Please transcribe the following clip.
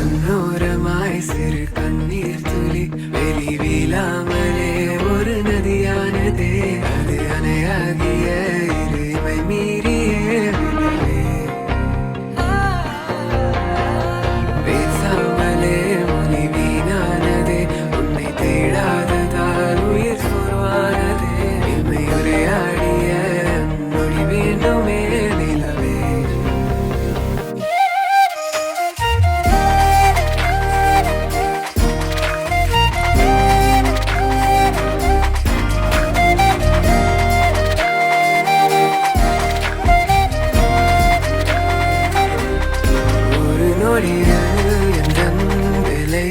கண்ணோரமாய் சிறு கண்ணீர் துளி வெளிவிலாமலே ஒரு நதியானதே அது அணையாகிய இறைமை மீறியே விழவே பேசாமலே மொழி வீணானதே உன்னை தேடாததால் உயிர் சோர்வானதே இமை உரையாடிய நொடி வேண்டுமே நிலவே ஒரு நொடியில் என் விலை